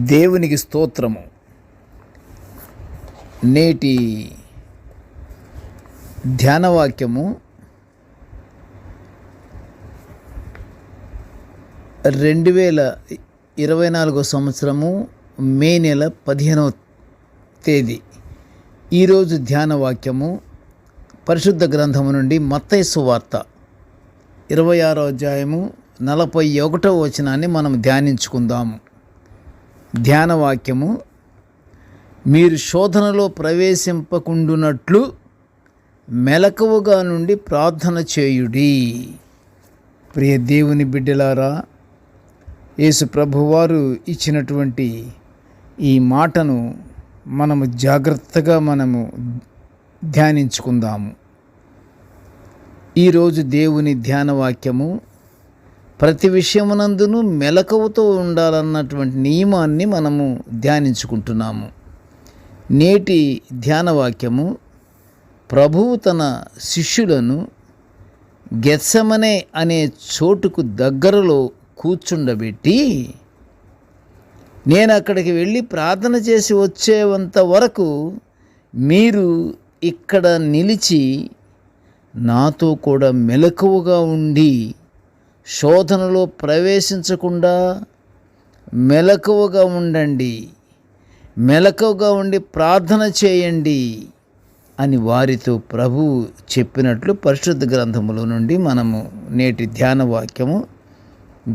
దేవునికి స్తోత్రము. నేటి ధ్యానవాక్యము 2024 సంవత్సరము మే నెల 15వ తేదీ. ఈరోజు ధ్యానవాక్యము పరిశుద్ధ గ్రంథము నుండి మత్తయి సువార్త 26వ అధ్యాయము 41వ వచనాన్ని మనం ధ్యానించుకుందాము. ధ్యానవాక్యము: మీరు శోధనలో ప్రవేశింపకుండునట్లు మెలకువగా నుండి ప్రార్థన చేయుడి. ప్రియ దేవుని బిడ్డలారా, యేసు ప్రభువారు ఇచ్చినటువంటి ఈ మాటను మనము జాగ్రత్తగా ధ్యానించుకుందాము. ఈరోజు దేవుని ధ్యానవాక్యము ప్రతి విషయమునందును మెలకువతో ఉండాలన్నటువంటి నియమాన్ని మనము ధ్యానించుకుంటున్నాము. నేటి ధ్యానవాక్యము: ప్రభువు తన శిష్యులను గెత్సెమనే అనే చోటుకు దగ్గరలో కూర్చుండబెట్టి, నేను అక్కడికి వెళ్ళి ప్రార్థన చేసి వచ్చేంత వరకు మీరు ఇక్కడ నిలిచి నాతో కూడా మెలకువగా ఉండి శోధనలో ప్రవేశించకుండా మెలకువగా ఉండండి, మెలకువగా ఉండి ప్రార్థన చేయండి అని వారితో ప్రభువు చెప్పినట్లు పరిశుద్ధ గ్రంథములో నుండి మనము నేటి ధ్యానవాక్యము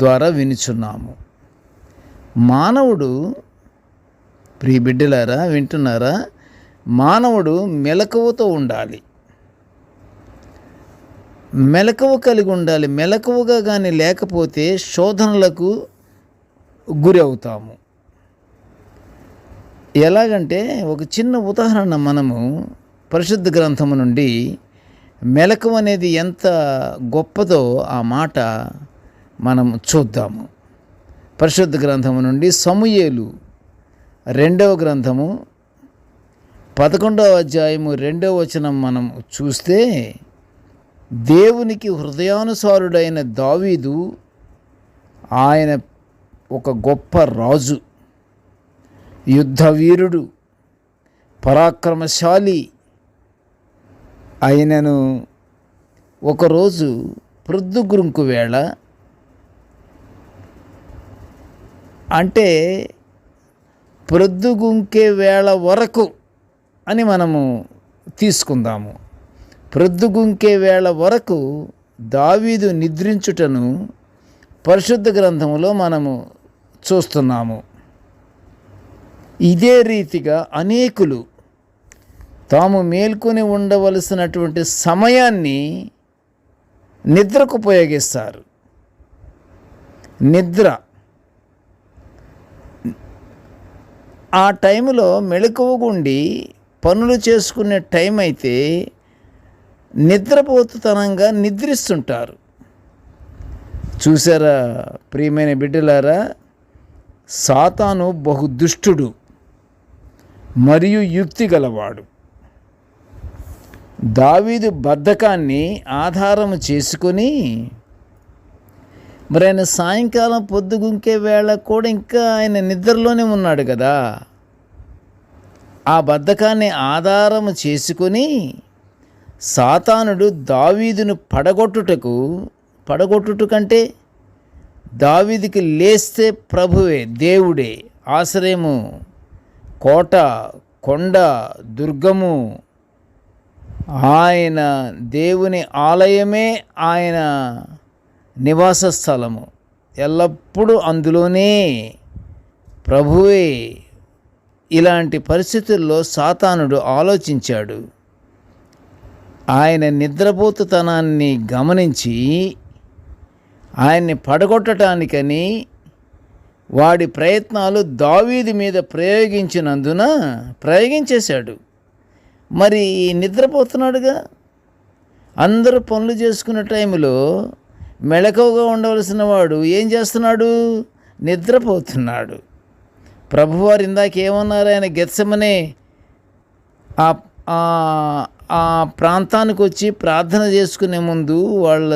ద్వారా వినుచున్నాము. మానవుడు, ప్రియ బిడ్డలారా వింటున్నారా, మానవుడు మెలకువతో ఉండాలి, మెలకువ కలిగి ఉండాలి. మెలకువగా కానీ లేకపోతే శోధనలకు గురి అవుతాము. ఎలాగంటే ఒక చిన్న ఉదాహరణ మనము పరిశుద్ధ గ్రంథము నుండి మెలకువ అనేది ఎంత గొప్పదో ఆ మాట మనం చూద్దాము. పరిశుద్ధ గ్రంథము నుండి సమూయేలు 2వ గ్రంథము 11వ అధ్యాయము 2వ వచనం మనం చూస్తే, దేవునికి హృదయానుసారుడైన దావీదు, ఆయన ఒక గొప్ప రాజు, యుద్ధవీరుడు, పరాక్రమశాలి. ఆయనను ఒకరోజు ప్రొద్దుగుంకు వేళ, అంటే ప్రొద్దుగుంకే వేళ వరకు అని మనము తీసుకుందాము. ప్రొద్దుగుంకే వేళ వరకు దావీదు నిద్రించుటను పరిశుద్ధ గ్రంథములో మనము చూస్తున్నాము. ఇదే రీతిగా అనేకులు తాము మేల్కొని ఉండవలసినటువంటి సమయాన్ని నిద్రకు ఉపయోగిస్తారు. నిద్ర ఆ టైంలో మెలకువగుండి పనులు చేసుకునే టైం అయితే నిద్రపోతుతనంగా నిద్రిస్తుంటారు. చూసారా ప్రియమైన బిడ్డలారా, సాతాను బహుదుష్టుడు మరియు యుక్తి గలవాడు. దావీదు బద్ధకాన్ని ఆధారము చేసుకొని, మరి ఆయన సాయంకాలం పొద్దుగుంకే వేళ కూడా ఇంకా ఆయన నిద్రలోనే ఉన్నాడు కదా. ఆ బద్ధకాన్ని ఆధారము చేసుకొని సాతానుడు దావీదును పడగొట్టుట కంటే, దావీదుకి లేస్తే ప్రభువే, దేవుడే ఆశ్రయము, కోట, కొండ, దుర్గము, ఆయన దేవుని ఆలయమే ఆయన నివాస స్థలము, ఎల్లప్పుడూ అందులోనే ప్రభువే. ఇలాంటి పరిస్థితుల్లో సాతానుడు ఆలోచించాడు. ఆయన నిద్రపోతుతనాన్ని గమనించి ఆయన్ని పడగొట్టడానికని వాడి ప్రయత్నాలు దావీదు మీద ప్రయోగించేశాడు. మరి నిద్రపోతున్నాడుగా. అందరూ పనులు చేసుకునే టైంలో మెలకువగా ఉండవలసిన వాడు ఏం చేస్తున్నాడు? నిద్రపోతున్నాడు. ప్రభువారు ఇందాకేమన్నారు? ఆయన గెత్సెమనే ఆ ప్రాంతానికి వచ్చి ప్రార్థన చేసుకునే ముందు వాళ్ళ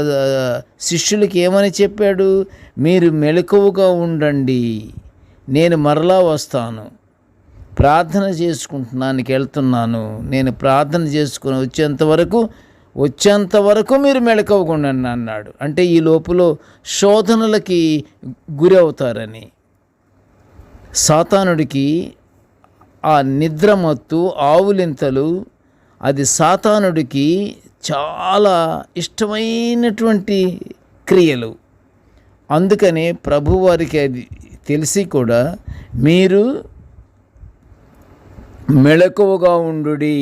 శిష్యులకి ఏమని చెప్పాడు? మీరు మెలకువగా ఉండండి, నేను మరలా వస్తాను, ప్రార్థన చేసుకుంటున్నానికి వెళ్తున్నాను, నేను ప్రార్థన చేసుకుని వచ్చేంత వరకు మీరు మెళకువగా అన్నాడు. అంటే ఈ లోపల శోధనలకి గురి అవుతారని. సాతానుడికి ఆ నిద్రమత్తు, ఆవులింతలు అది సాతానుడికి చాలా ఇష్టమైనటువంటి క్రియలు. అందుకనే ప్రభువారికి అది తెలిసి కూడా మీరు మెళకువగా ఉండుడి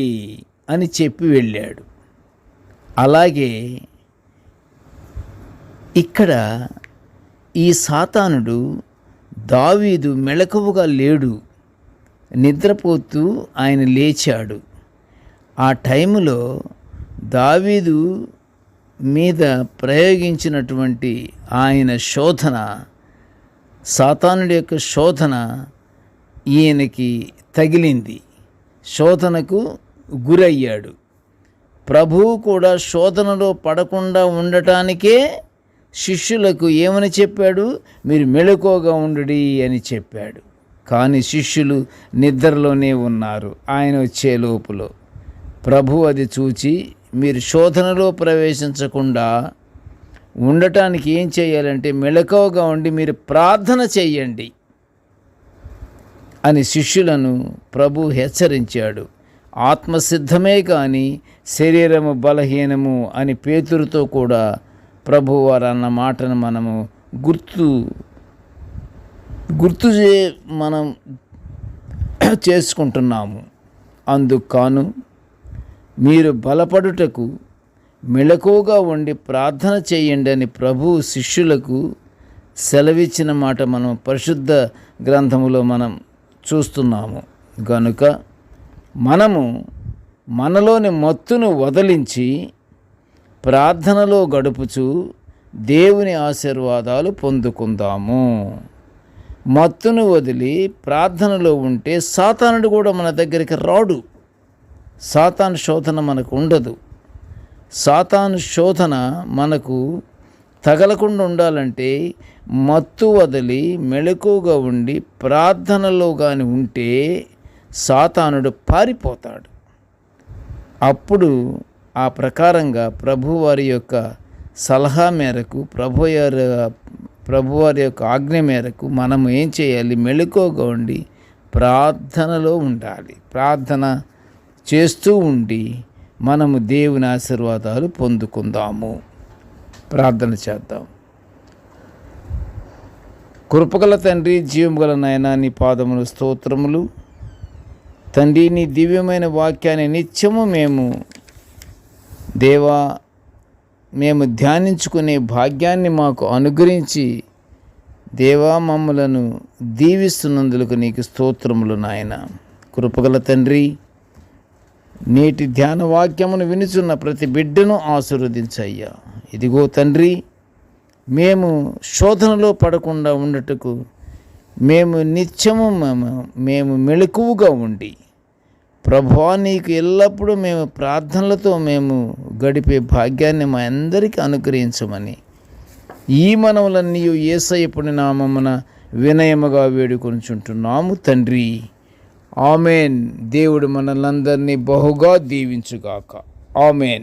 అని చెప్పి వెళ్ళాడు. అలాగే ఇక్కడ ఈ సాతానుడు దావీదు మెళకువగా లేడు, నిద్రపోతూ ఆయన లేచాడు. ఆ టైములో దావీదు మీద ప్రయోగించినటువంటి ఆయన శోధన, సాతానుడి యొక్క శోధన ఈయనకి తగిలింది, శోధనకు గురయ్యాడు. ప్రభువు కూడా శోధనలో పడకుండా ఉండటానికే శిష్యులకు ఏమని చెప్పాడు? మీరు మెళకువగా ఉండుడి అని చెప్పాడు. కానీ శిష్యులు నిద్రలోనే ఉన్నారు. ఆయన వచ్చే లోపల ప్రభు అది చూచి మీరు శోధనలో ప్రవేశించకుండా ఉండటానికి ఏం చేయాలంటే మెళకువగా ఉండి మీరు ప్రార్థన చెయ్యండి అని శిష్యులను ప్రభు హెచ్చరించాడు. ఆత్మసిద్ధమే కానీ శరీరము బలహీనము అని పేతురుతో కూడా ప్రభువారు అన్న మాటను మనము మనం చేసుకుంటున్నాము. అందుకు మీరు బలపడుటకు మెళకువగా ఉండి ప్రార్థన చేయండి అని ప్రభు శిష్యులకు సెలవిచ్చిన మాట మనం పరిశుద్ధ గ్రంథములో మనం చూస్తున్నాము. గనుక మనము మనలోని మత్తును వదిలించి ప్రార్థనలో గడుపుచు దేవుని ఆశీర్వాదాలు పొందుకుందాము. మత్తును వదిలి ప్రార్థనలో ఉంటే సాతానుడు కూడా మన దగ్గరికి రాడు. సాతాను శోధన మనకు ఉండదు. సాతాను శోధన మనకు తగలకుండా ఉండాలంటే మత్తు వదిలి మెళకువగా ఉండి ప్రార్థనలో కానీ ఉంటే సాతానుడు పారిపోతాడు. అప్పుడు ఆ ప్రకారంగా ప్రభువారి యొక్క సలహా మేరకు, ప్రభువారి యొక్క ఆజ్ఞ మేరకు మనము ఏం చేయాలి? మెళకువగా ఉండి ప్రార్థనలో ఉండాలి. ప్రార్థన చేస్తూ ఉండి మనము దేవుని ఆశీర్వాదాలు పొందుకుందాము. ప్రార్థన చేద్దాం. కృపగల తండ్రి, జీవముగల నాయనా, నీ పాదములు స్తోత్రములు. తండ్రి, నీ దివ్యమైన వాక్యాన్ని నిత్యము మేము ధ్యానించుకునే భాగ్యాన్ని మాకు అనుగ్రహించి దేవా మమ్మలను దీవిస్తున్నందుకు నీకు స్తోత్రములు నాయన. కృపగల తండ్రి, నేటి ధ్యాన వాక్యమును వినుచున్న ప్రతి బిడ్డను ఆశీర్వదించయ్యా. ఇదిగో తండ్రి, మేము శోధనలో పడకుండా ఉండటకు మేము నిత్యము మెళకువగా ఉండి ప్రభువా నీకు ఎల్లప్పుడూ మేము ప్రార్థనలతో గడిపే భాగ్యాన్ని మా అందరికీ అనుగ్రహించమని ఈ మనవులన్నీ యేసయ్య పుణ్య నామమున వినయముగా వేడుకొనుచుంటున్నాము తండ్రి. ఆమెన్. దేవుడు మనలందరినీ బహుగా దీవించుగాక. ఆమెన్.